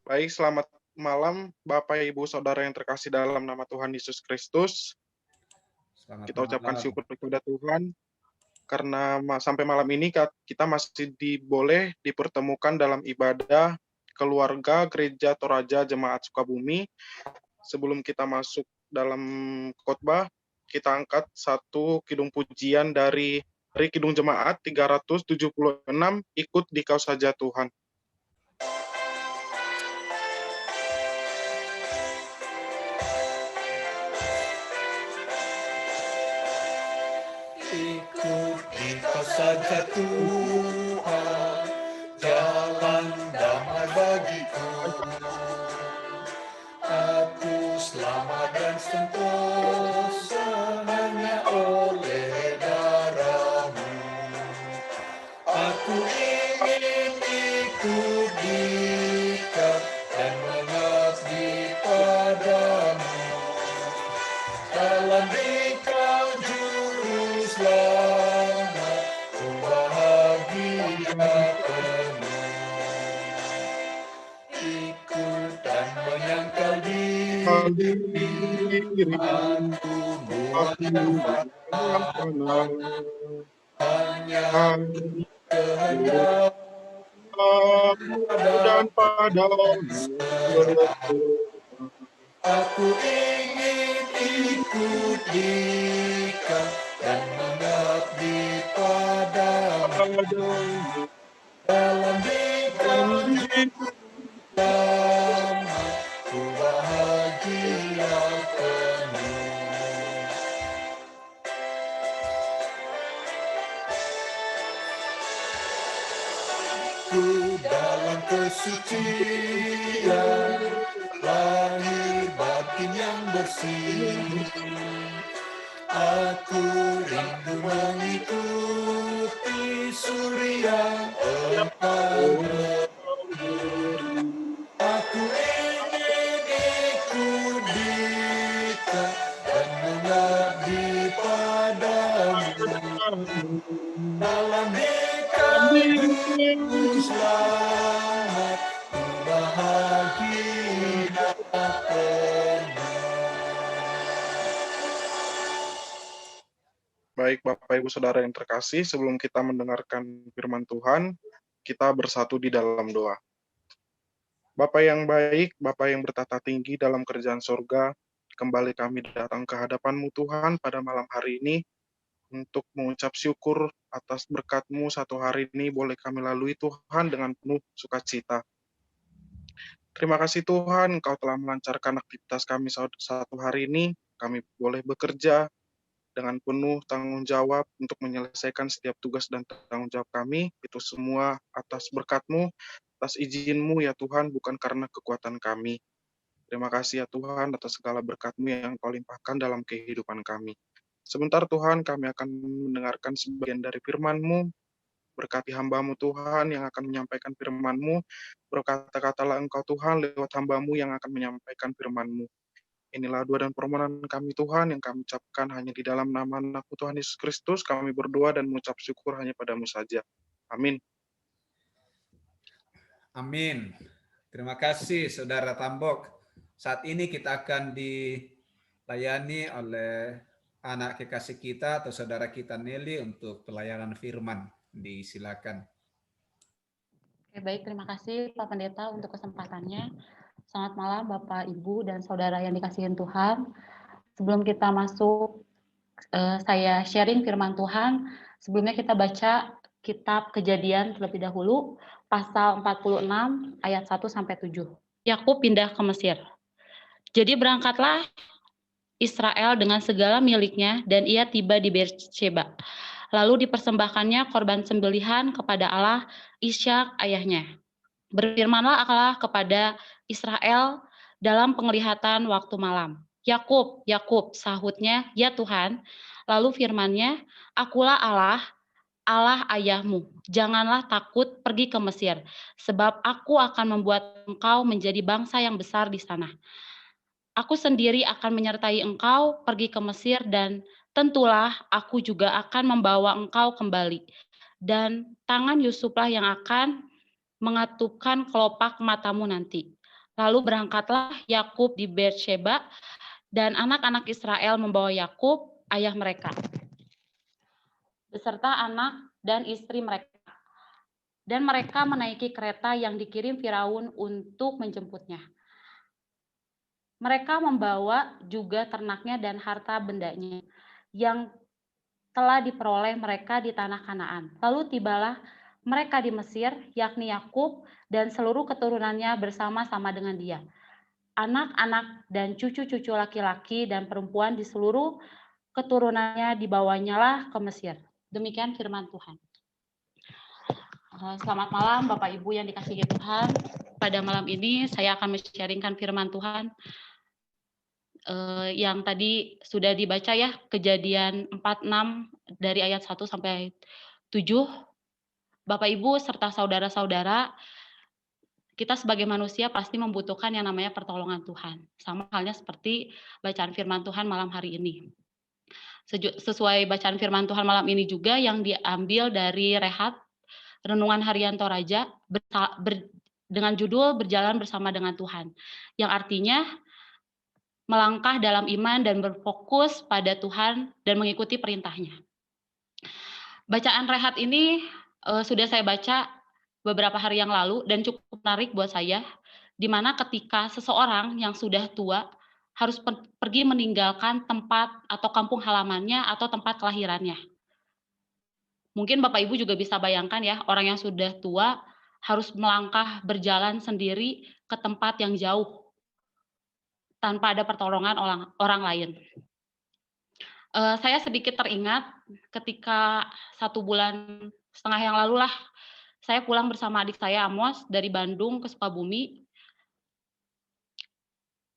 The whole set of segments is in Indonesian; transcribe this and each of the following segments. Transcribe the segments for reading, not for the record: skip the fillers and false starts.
Baik, selamat malam Bapak, Ibu, Saudara yang terkasih dalam nama Tuhan Yesus Kristus. Selamat Kita ucapkan malam. syukur kepada Tuhan karena sampai malam ini kita masih boleh dipertemukan dalam ibadah keluarga Gereja Toraja Jemaat Sukabumi. Sebelum kita masuk dalam khotbah, kita angkat satu kidung pujian dari Kidung Jemaat 376, Ikut di Kau Saja Tuhan. Ikut di Kau saja Tuhan, jalan damai bagiku. Aku selamat dan sentosa hanya oleh darah-Mu. Aku ingin ikut di-Kau dan mengabdi padamu. Dalam di-Kau juru selamat, ku bahagia penuh. Ikut dan menyangkal diri, aku buat hanya kehendak Dan padamu aku ingin ikut di-Kau dan mengabdi padamu. Dalam di-Kau selamat, ku bahagia penuh. Ku dalam kesucian, lahir batin yang bersih. Aku rindu mengikuti suri yang engkau beri. Aku ingin ikut di-Kau dan mengabdi padamu. Dalam di-Kau juru selamat, ku bahagia penuh. Baik, Bapak Ibu Saudara yang terkasih, sebelum kita mendengarkan firman Tuhan, kita bersatu di dalam doa. Bapak yang baik, Bapak yang bertata tinggi dalam kerajaan sorga, kembali kami datang ke hadapan-Mu Tuhan pada malam hari ini untuk mengucap syukur atas berkat-Mu satu hari ini boleh kami lalui Tuhan dengan penuh sukacita. Terima kasih Tuhan, Engkau telah melancarkan aktivitas kami satu hari ini, kami boleh bekerja dengan penuh tanggung jawab untuk menyelesaikan setiap tugas dan tanggung jawab kami. Itu semua atas berkat-Mu, atas izin-Mu ya Tuhan, bukan karena kekuatan kami. Terima kasih ya Tuhan atas segala berkat-Mu yang Kau limpahkan dalam kehidupan kami. Sebentar Tuhan, kami akan mendengarkan sebagian dari firman-Mu. Berkati hamba-Mu Tuhan yang akan menyampaikan firman-Mu. Berkata-katalah Engkau Tuhan lewat hamba-Mu yang akan menyampaikan firman-Mu. Inilah doa dan permohonan kami Tuhan yang kami ucapkan hanya di dalam nama Anak-Mu Tuhan Yesus Kristus. Kami berdoa dan mengucap syukur hanya padamu saja. Amin. Amin. Terima kasih Saudara Tambok. Saat ini kita akan dilayani oleh anak kekasih kita atau saudara kita Nelly untuk pelayanan firman. Disilakan. Oke, baik, terima kasih Pak Pendeta untuk kesempatannya. Selamat malam Bapak, Ibu, dan Saudara yang dikasihin Tuhan. Sebelum kita masuk, saya sharing firman Tuhan. Sebelumnya kita baca kitab Kejadian terlebih dahulu, pasal 46 ayat 1-7. Yakub pindah ke Mesir. Jadi berangkatlah Israel dengan segala miliknya dan ia tiba di Beersheba. Lalu dipersembahkannya korban sembelihan kepada Allah Ishak ayahnya. Berfirmanlah Allah kepada Israel dalam penglihatan waktu malam. Yakub, Yakub, sahutnya, ya Tuhan. Lalu firman-Nya, akulah Allah, Allah ayahmu. Janganlah takut pergi ke Mesir, sebab aku akan membuat engkau menjadi bangsa yang besar di sana. Aku sendiri akan menyertai engkau pergi ke Mesir dan tentulah aku juga akan membawa engkau kembali. Dan tangan Yusuflah yang akan mengatupkan kelopak matamu nanti. Lalu berangkatlah Yakub di Beersheba, dan anak-anak Israel membawa Yakub, ayah mereka, beserta anak dan istri mereka. Dan mereka menaiki kereta yang dikirim Firaun untuk menjemputnya. Mereka membawa juga ternaknya dan harta bendanya yang telah diperoleh mereka di tanah Kanaan. Lalu tibalah mereka di Mesir, yakni Yakub dan seluruh keturunannya bersama-sama dengan dia. Anak-anak dan cucu-cucu laki-laki dan perempuan di seluruh keturunannya dibawanya lah ke Mesir. Demikian firman Tuhan. Selamat malam Bapak Ibu yang dikasihi Tuhan. Pada malam ini saya akan men-sharingkan firman Tuhan yang tadi sudah dibaca ya, Kejadian 46 dari ayat 1 sampai 7. Bapak Ibu serta saudara-saudara, kita sebagai manusia pasti membutuhkan yang namanya pertolongan Tuhan. Sama halnya seperti bacaan firman Tuhan malam hari ini. Sesuai bacaan firman Tuhan malam ini juga yang diambil dari Rehat Renungan Harian Toraja dengan judul Berjalan Bersama dengan Tuhan, yang artinya melangkah dalam iman dan berfokus pada Tuhan dan mengikuti perintahnya. Bacaan Rehat ini sudah saya baca beberapa hari yang lalu dan cukup menarik buat saya, di mana ketika seseorang yang sudah tua harus pergi meninggalkan tempat atau kampung halamannya atau tempat kelahirannya. Mungkin Bapak Ibu juga bisa bayangkan ya, orang yang sudah tua harus melangkah berjalan sendiri ke tempat yang jauh tanpa ada pertolongan orang lain. Saya sedikit teringat ketika 1,5 bulan yang lalu lah, saya pulang bersama adik saya Amos dari Bandung ke Sukabumi.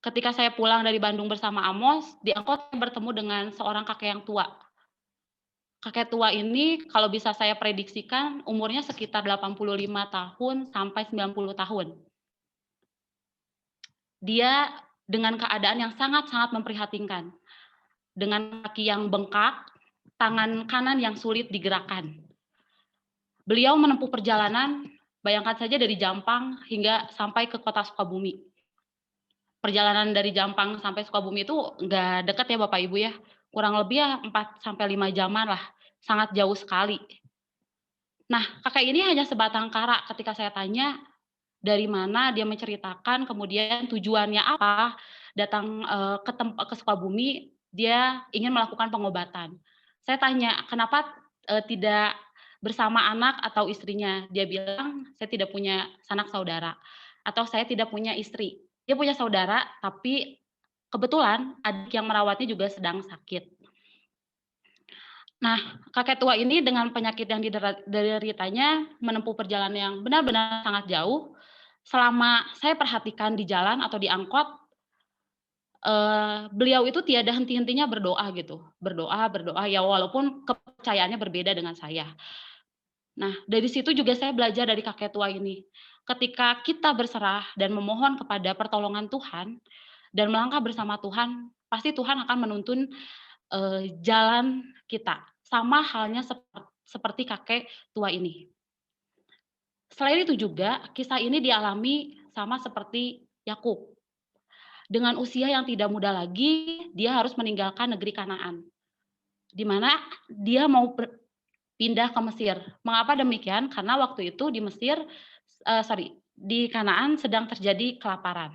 Ketika saya pulang dari Bandung bersama Amos, di angkot saya bertemu dengan seorang kakek yang tua. Kakek tua ini kalau bisa saya prediksikan umurnya sekitar 85 tahun sampai 90 tahun. Dia dengan keadaan yang sangat-sangat memprihatinkan. Dengan kaki yang bengkak, tangan kanan yang sulit digerakkan. Beliau menempuh perjalanan, bayangkan saja dari Jampang hingga sampai ke kota Sukabumi. Perjalanan dari Jampang sampai Sukabumi itu nggak dekat ya Bapak Ibu ya. Kurang lebih ya 4-5 jaman lah, sangat jauh sekali. Nah, kakek ini hanya sebatang kara ketika saya tanya dari mana, dia menceritakan kemudian tujuannya apa, datang ke Sukabumi, dia ingin melakukan pengobatan. Saya tanya, kenapa tidak bersama anak atau istrinya? Dia bilang, saya tidak punya sanak saudara, atau saya tidak punya istri. Dia punya saudara, tapi kebetulan adik yang merawatnya juga sedang sakit. Nah, kakek tua ini dengan penyakit yang dideritanya menempuh perjalanan yang benar-benar sangat jauh. Selama saya perhatikan di jalan atau di angkot, beliau itu tiada henti-hentinya berdoa gitu. Berdoa, ya walaupun kepercayaannya berbeda dengan saya. Nah, dari situ juga saya belajar dari kakek tua ini. Ketika kita berserah dan memohon kepada pertolongan Tuhan, dan melangkah bersama Tuhan, pasti Tuhan akan menuntun jalan kita. Sama halnya seperti kakek tua ini. Selain itu juga, kisah ini dialami sama seperti Yakub. Dengan usia yang tidak muda lagi, dia harus meninggalkan negeri Kanaan, di mana dia mau pindah ke Mesir. Mengapa demikian? Karena waktu itu di di Kanaan sedang terjadi kelaparan.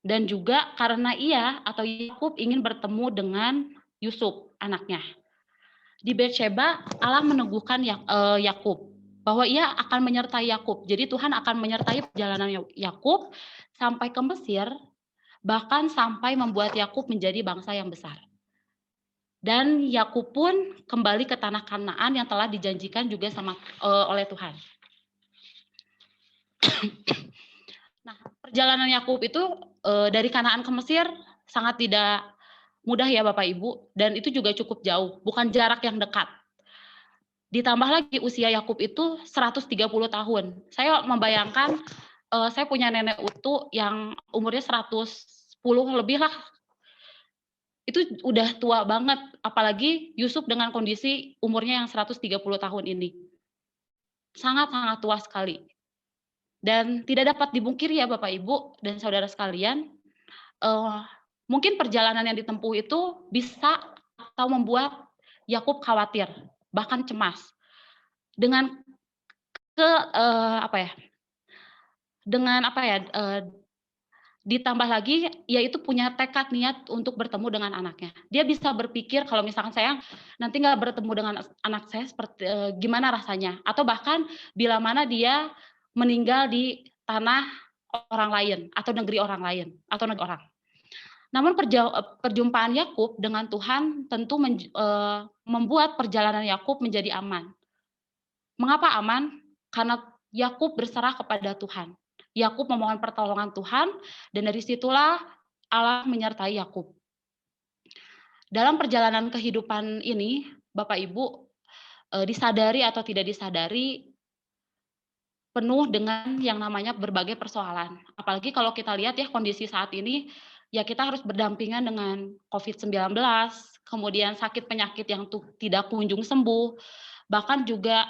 Dan juga karena Yakub ingin bertemu dengan Yusuf, anaknya. Di Beersheba, Allah meneguhkan Yakub bahwa ia akan menyertai Yakub. Jadi Tuhan akan menyertai perjalanan Yakub sampai ke Mesir, bahkan sampai membuat Yakub menjadi bangsa yang besar. Dan Yakub pun kembali ke tanah Kanaan yang telah dijanjikan juga oleh Tuhan. Nah, perjalanan Yakub itu dari Kanaan ke Mesir sangat tidak mudah ya Bapak Ibu, dan itu juga cukup jauh, bukan jarak yang dekat. Ditambah lagi usia Yakub itu 130 tahun. Saya membayangkan saya punya nenek utuh yang umurnya 110 lebih lah. Itu udah tua banget, apalagi Yusuf dengan kondisi umurnya yang 130 tahun ini. Sangat-sangat tua sekali. Dan tidak dapat dipungkiri ya Bapak Ibu dan saudara sekalian, mungkin perjalanan yang ditempuh itu bisa atau membuat Yakub khawatir, bahkan cemas. Dengan ditambah lagi yaitu punya tekad niat untuk bertemu dengan anaknya. Dia bisa berpikir kalau misalkan saya nanti nggak bertemu dengan anak saya seperti gimana rasanya, atau bahkan bila mana dia meninggal di tanah orang lain atau negeri orang lain atau negeri orang. Namun perjumpaan Yakub dengan Tuhan tentu membuat perjalanan Yakub menjadi aman. Mengapa aman? Karena Yakub berserah kepada Tuhan. Yakub memohon pertolongan Tuhan, dan dari situlah Allah menyertai Yakub. Dalam perjalanan kehidupan ini, Bapak Ibu, disadari atau tidak disadari, penuh dengan yang namanya berbagai persoalan. Apalagi kalau kita lihat ya kondisi saat ini, ya kita harus berdampingan dengan COVID-19, kemudian sakit penyakit yang tidak kunjung sembuh, bahkan juga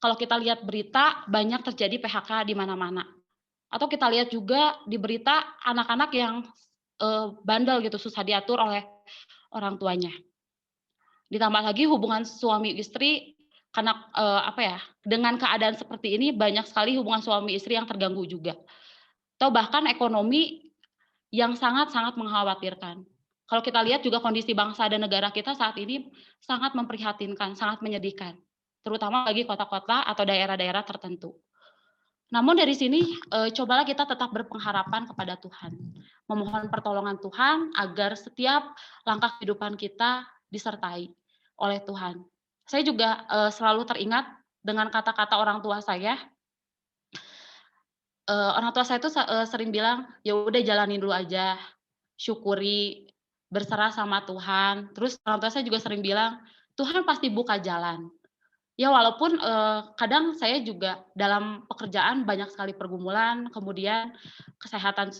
kalau kita lihat berita banyak terjadi PHK di mana-mana. Atau kita lihat juga di berita anak-anak yang bandel gitu, susah diatur oleh orang tuanya. Ditambah lagi hubungan suami istri karena dengan keadaan seperti ini banyak sekali hubungan suami istri yang terganggu juga. Atau bahkan ekonomi yang sangat-sangat mengkhawatirkan. Kalau kita lihat juga kondisi bangsa dan negara kita saat ini sangat memprihatinkan, sangat menyedihkan, terutama bagi kota-kota atau daerah-daerah tertentu. Namun dari sini cobalah kita tetap berpengharapan kepada Tuhan, memohon pertolongan Tuhan agar setiap langkah kehidupan kita disertai oleh Tuhan. Saya juga selalu teringat dengan kata-kata orang tua saya. Orang tua saya itu sering bilang, ya udah jalanin dulu aja, syukuri, berserah sama Tuhan. Terus orang tua saya juga sering bilang, Tuhan pasti buka jalan. Ya walaupun kadang saya juga dalam pekerjaan banyak sekali pergumulan, kemudian kesehatan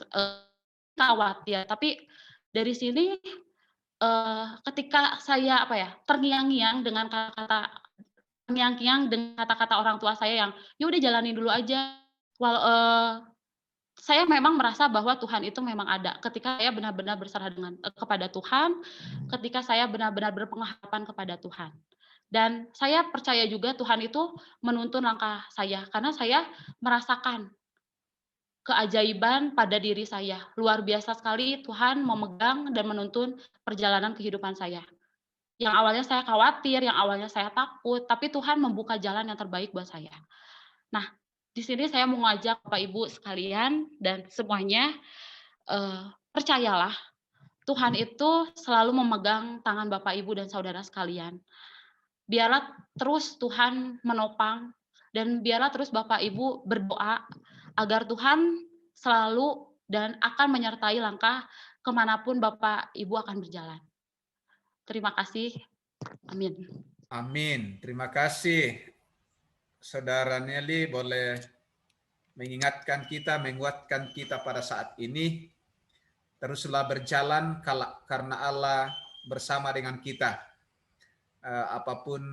khawatir. Tapi dari sini ketika saya terngiang-ngiang dengan kata-kata orang tua saya yang ya udah jalanin dulu aja. Saya memang merasa bahwa Tuhan itu memang ada. Ketika saya benar-benar berserah kepada Tuhan, ketika saya benar-benar berpengharapan kepada Tuhan. Dan saya percaya juga Tuhan itu menuntun langkah saya, karena saya merasakan keajaiban pada diri saya. Luar biasa sekali Tuhan memegang dan menuntun perjalanan kehidupan saya. Yang awalnya saya khawatir, yang awalnya saya takut, tapi Tuhan membuka jalan yang terbaik buat saya. Nah, di sini saya mau ngajak Bapak Ibu sekalian dan semuanya, percayalah Tuhan itu selalu memegang tangan Bapak Ibu dan saudara sekalian. Biarlah terus Tuhan menopang, dan biarlah terus Bapak Ibu berdoa agar Tuhan selalu dan akan menyertai langkah kemanapun Bapak Ibu akan berjalan. Terima kasih. Amin. Amin. Terima kasih. Saudara Nelly boleh mengingatkan kita, menguatkan kita pada saat ini. Teruslah berjalan karena Allah bersama dengan kita. Apapun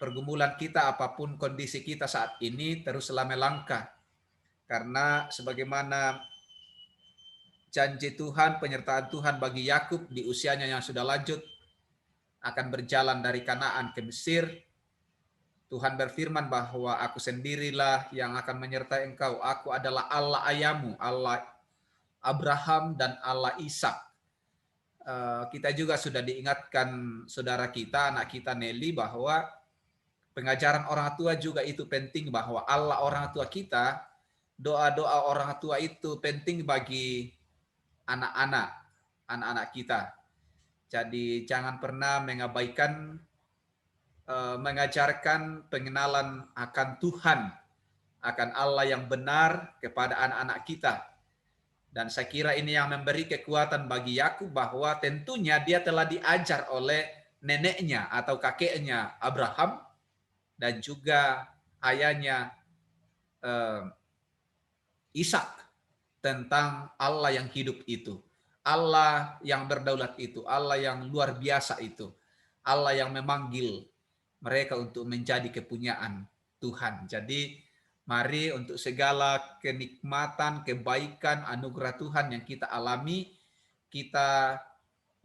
pergumulan kita, apapun kondisi kita saat ini, teruslah melangkah. Karena sebagaimana janji Tuhan, penyertaan Tuhan bagi Yakub di usianya yang sudah lanjut, akan berjalan dari Kanaan ke Mesir. Tuhan berfirman bahwa aku sendirilah yang akan menyertai engkau. Aku adalah Allah ayahmu, Allah Abraham dan Allah Ishak. Kita juga sudah diingatkan saudara kita, anak kita Nelly, bahwa pengajaran orang tua juga itu penting, bahwa Allah orang tua kita, doa-doa orang tua itu penting bagi anak-anak kita. Jadi jangan pernah mengabaikan mengajarkan pengenalan akan Tuhan, akan Allah yang benar kepada anak-anak kita. Dan saya kira ini yang memberi kekuatan bagi Yakub, bahwa tentunya dia telah diajar oleh neneknya atau kakeknya Abraham dan juga ayahnya Ishak tentang Allah yang hidup itu, Allah yang berdaulat itu, Allah yang luar biasa itu, Allah yang memanggil mereka untuk menjadi kepunyaan Tuhan. Jadi Mari untuk segala kenikmatan, kebaikan, anugerah Tuhan yang kita alami, kita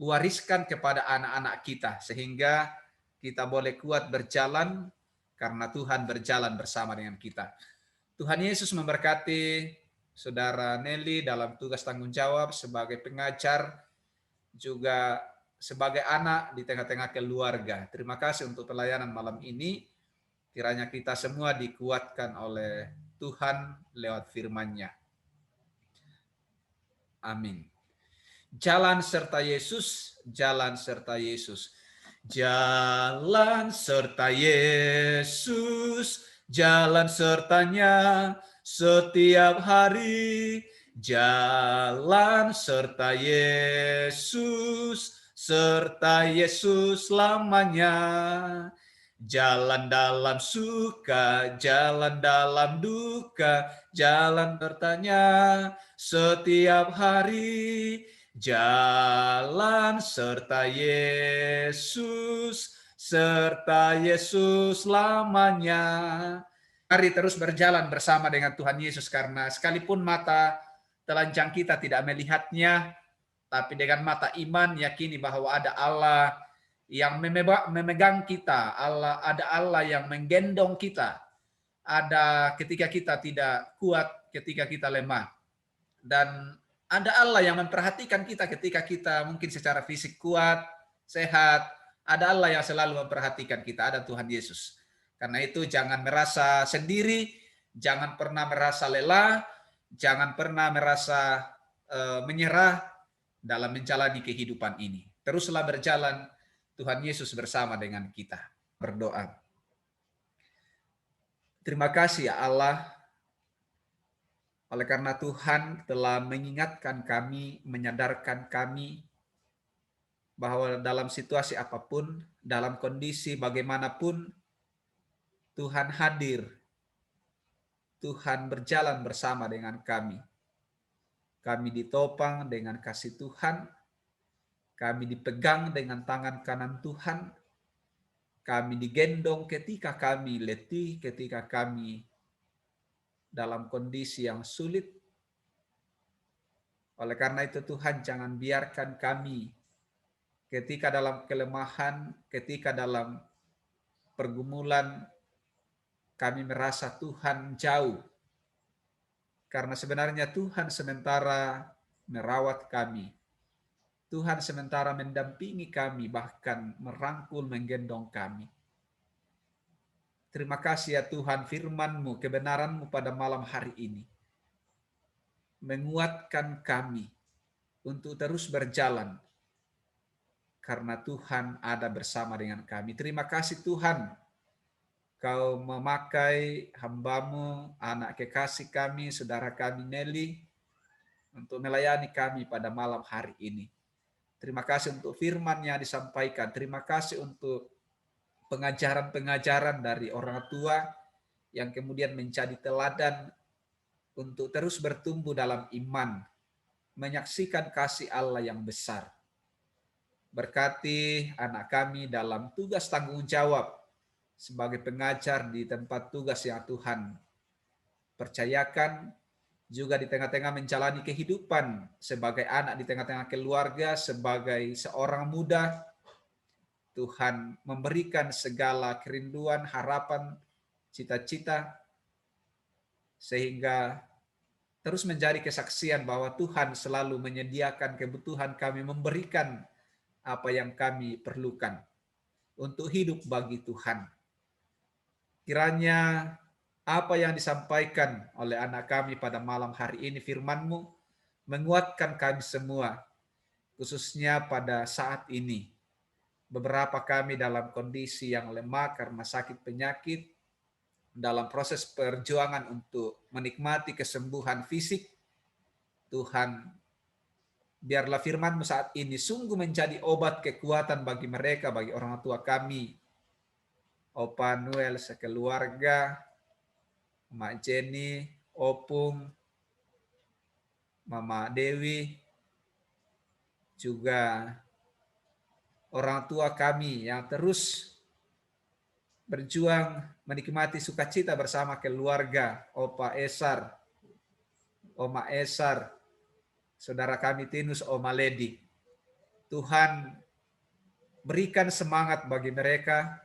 wariskan kepada anak-anak kita, sehingga kita boleh kuat berjalan karena Tuhan berjalan bersama dengan kita. Tuhan Yesus memberkati Saudara Nelly dalam tugas tanggung jawab sebagai pengajar, juga sebagai anak di tengah-tengah keluarga. Terima kasih untuk pelayanan malam ini. Kiranya kita semua dikuatkan oleh Tuhan lewat firman-Nya. Amin. Jalan serta Yesus, jalan serta Yesus. Jalan serta Yesus, jalan sertanya setiap hari. Jalan serta Yesus, serta Yesus lamanya. Jalan dalam suka, jalan dalam duka, jalan sertanya setiap hari. Jalan serta Yesus, serta Yesus lamanya. Mari terus berjalan bersama dengan Tuhan Yesus, karena sekalipun mata telanjang kita tidak melihatnya, tapi dengan mata iman yakini bahwa ada Allah yang memegang kita, ada Allah yang menggendong kita, ada ketika kita tidak kuat, ketika kita lemah, dan ada Allah yang memperhatikan kita ketika kita mungkin secara fisik kuat, sehat. Ada Allah yang selalu memperhatikan kita, ada Tuhan Yesus. Karena itu jangan merasa sendiri, jangan pernah merasa lelah, jangan pernah merasa menyerah dalam menjalani kehidupan ini. Teruslah berjalan, Tuhan Yesus bersama dengan kita. Berdoa. Terima kasih ya Allah, oleh karena Tuhan telah mengingatkan kami, menyadarkan kami bahwa dalam situasi apapun, dalam kondisi bagaimanapun, Tuhan hadir. Tuhan berjalan bersama dengan kami. Kami ditopang dengan kasih Tuhan. Kami dipegang dengan tangan kanan Tuhan. Kami digendong ketika kami letih, ketika kami dalam kondisi yang sulit. Oleh karena itu Tuhan, jangan biarkan kami ketika dalam kelemahan, ketika dalam pergumulan, kami merasa Tuhan jauh. Karena sebenarnya Tuhan sementara merawat kami. Tuhan sementara mendampingi kami, bahkan merangkul, menggendong kami. Terima kasih ya Tuhan, firman-Mu, kebenaran-Mu pada malam hari ini menguatkan kami untuk terus berjalan, karena Tuhan ada bersama dengan kami. Terima kasih Tuhan, Kau memakai hamba-Mu, anak kekasih kami, saudara kami Nelly, untuk melayani kami pada malam hari ini. Terima kasih untuk firman yang disampaikan. Terima kasih untuk pengajaran-pengajaran dari orang tua yang kemudian menjadi teladan untuk terus bertumbuh dalam iman, menyaksikan kasih Allah yang besar. Berkati anak kami dalam tugas tanggung jawab sebagai pengajar di tempat tugas yang Tuhan percayakan, juga di tengah-tengah menjalani kehidupan sebagai anak di tengah-tengah keluarga, sebagai seorang muda. Tuhan memberikan segala kerinduan, harapan, cita-cita, sehingga terus menjadi kesaksian bahwa Tuhan selalu menyediakan kebutuhan kami, memberikan apa yang kami perlukan untuk hidup bagi Tuhan. Kiranya apa yang disampaikan oleh anak kami pada malam hari ini, firman-Mu, menguatkan kami semua, khususnya pada saat ini. Beberapa kami dalam kondisi yang lemah karena sakit penyakit, dalam proses perjuangan untuk menikmati kesembuhan fisik. Tuhan, biarlah firman-Mu saat ini sungguh menjadi obat kekuatan bagi mereka, bagi orang tua kami, Opa Noel sekeluarga, Mak Jenny, Opung, Mama Dewi, juga orang tua kami yang terus berjuang menikmati sukacita bersama keluarga, Opa Esar, Oma Esar, saudara kami Tinus, Oma Ledi. Tuhan berikan semangat bagi mereka.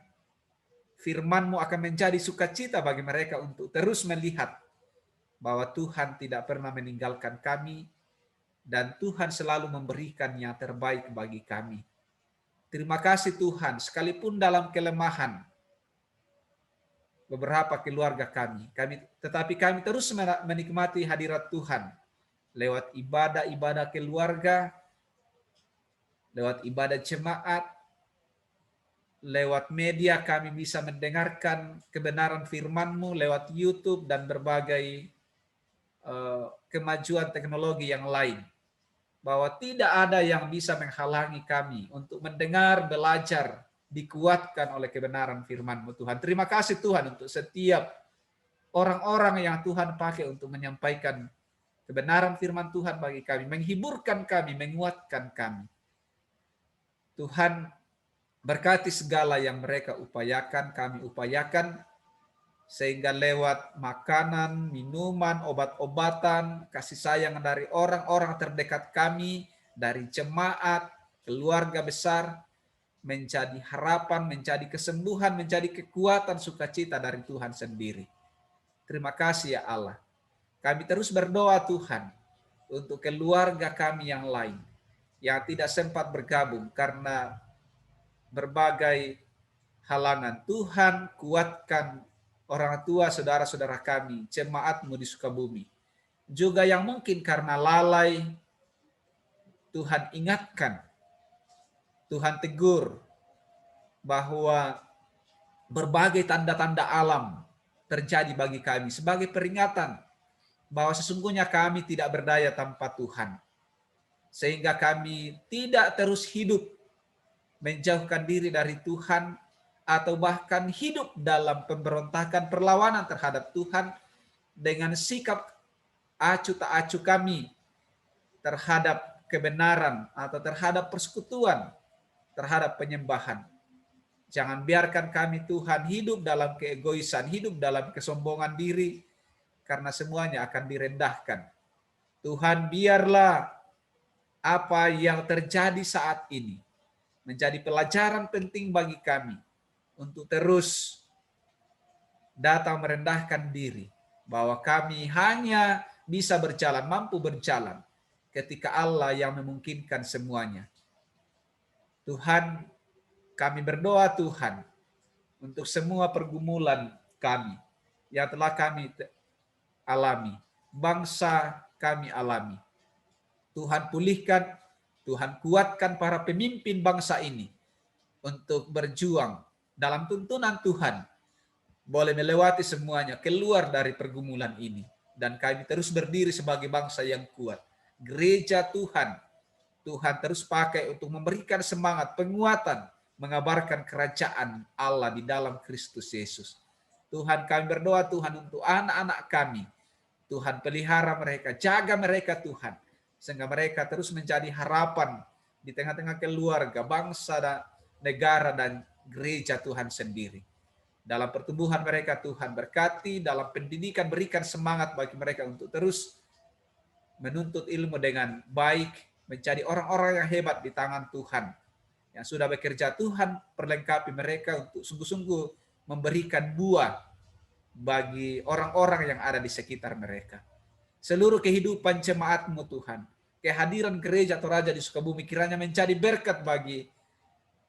Firman-Mu akan menjadi sukacita bagi mereka untuk terus melihat bahwa Tuhan tidak pernah meninggalkan kami dan Tuhan selalu memberikan yang terbaik bagi kami. Terima kasih Tuhan, sekalipun dalam kelemahan beberapa keluarga tetapi kami terus menikmati hadirat Tuhan lewat ibadah-ibadah keluarga, lewat ibadah jemaat, lewat media kami bisa mendengarkan kebenaran firman-Mu lewat YouTube dan berbagai kemajuan teknologi yang lain. Bahwa tidak ada yang bisa menghalangi kami untuk mendengar, belajar, dikuatkan oleh kebenaran firman-Mu Tuhan. Terima kasih Tuhan untuk setiap orang-orang yang Tuhan pakai untuk menyampaikan kebenaran firman Tuhan bagi kami, menghiburkan kami, menguatkan kami. Tuhan, berkati segala yang mereka upayakan, kami upayakan, sehingga lewat makanan, minuman, obat-obatan, kasih sayang dari orang-orang terdekat kami, dari jemaat, keluarga besar, menjadi harapan, menjadi kesembuhan, menjadi kekuatan sukacita dari Tuhan sendiri. Terima kasih ya Allah. Kami terus berdoa Tuhan untuk keluarga kami yang lain yang tidak sempat bergabung karena berbagai halangan. Tuhan kuatkan orang tua saudara-saudara kami, jemaat-Mu di Sukabumi. Juga yang mungkin karena lalai, Tuhan ingatkan, Tuhan tegur bahwa berbagai tanda-tanda alam terjadi bagi kami sebagai peringatan bahwa sesungguhnya kami tidak berdaya tanpa Tuhan. Sehingga kami tidak terus hidup menjauhkan diri dari Tuhan atau bahkan hidup dalam pemberontakan perlawanan terhadap Tuhan dengan sikap acuh tak acuh kami terhadap kebenaran atau terhadap persekutuan, terhadap penyembahan. Jangan biarkan kami Tuhan hidup dalam keegoisan, hidup dalam kesombongan diri, karena semuanya akan direndahkan. Tuhan, biarlah apa yang terjadi saat ini menjadi pelajaran penting bagi kami untuk terus datang merendahkan diri, bahwa kami hanya bisa berjalan, mampu berjalan ketika Allah yang memungkinkan semuanya. Tuhan, kami berdoa Tuhan untuk semua pergumulan kami yang telah kami alami, bangsa kami alami. Tuhan pulihkan, Tuhan kuatkan para pemimpin bangsa ini untuk berjuang dalam tuntunan Tuhan, boleh melewati semuanya, keluar dari pergumulan ini. Dan kami terus berdiri sebagai bangsa yang kuat. Gereja Tuhan, Tuhan terus pakai untuk memberikan semangat, penguatan, mengabarkan kerajaan Allah di dalam Kristus Yesus. Tuhan, kami berdoa Tuhan untuk anak-anak kami. Tuhan pelihara mereka, jaga mereka Tuhan, sehingga mereka terus menjadi harapan di tengah-tengah keluarga, bangsa, dan negara, dan gereja Tuhan sendiri. Dalam pertumbuhan mereka Tuhan berkati, dalam pendidikan berikan semangat bagi mereka untuk terus menuntut ilmu dengan baik, menjadi orang-orang yang hebat di tangan Tuhan. Yang sudah bekerja Tuhan perlengkapi mereka untuk sungguh-sungguh memberikan buah bagi orang-orang yang ada di sekitar mereka. Seluruh kehidupan jemaat-Mu Tuhan, kehadiran gereja Toraja di Sukabumi kiranya menjadi berkat bagi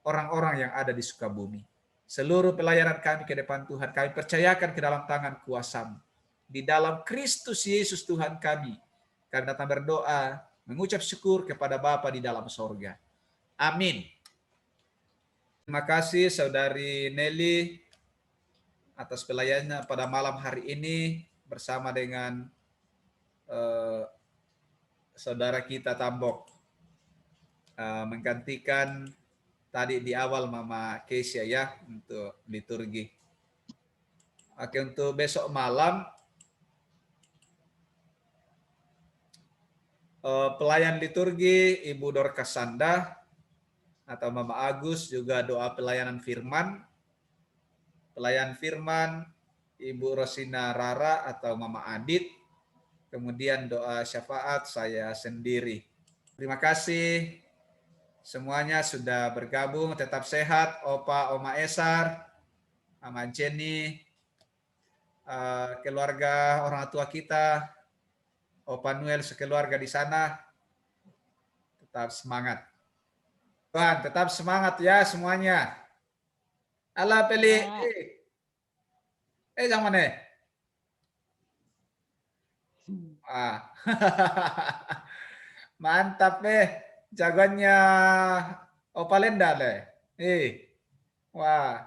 orang-orang yang ada di Sukabumi. Seluruh pelayanan kami ke depan Tuhan, kami percayakan ke dalam tangan kuasa-Mu. Di dalam Kristus Yesus Tuhan kami datang berdoa, mengucap syukur kepada Bapa di dalam sorga. Amin. Terima kasih Saudari Nelly atas pelayanannya pada malam hari ini bersama dengan saudara kita Tambok, menggantikan tadi di awal Mama Kesia ya untuk liturgi. Oke, untuk besok malam pelayan liturgi Ibu Dorcas Sanda atau Mama Agus, juga doa pelayanan firman. pelayan firman, Ibu Rosina Rara atau Mama Adit. Kemudian doa syafaat saya sendiri. Terima kasih semuanya sudah bergabung. Tetap sehat, Opa, Oma Esar, Mama Jenny, keluarga orang tua kita, Opa Noel sekeluarga di sana. Tetap semangat. Tuhan, tetap semangat ya semuanya. Allah peli. Jangan mana? Mantap jagoannya Opa Lenda deh. Wah.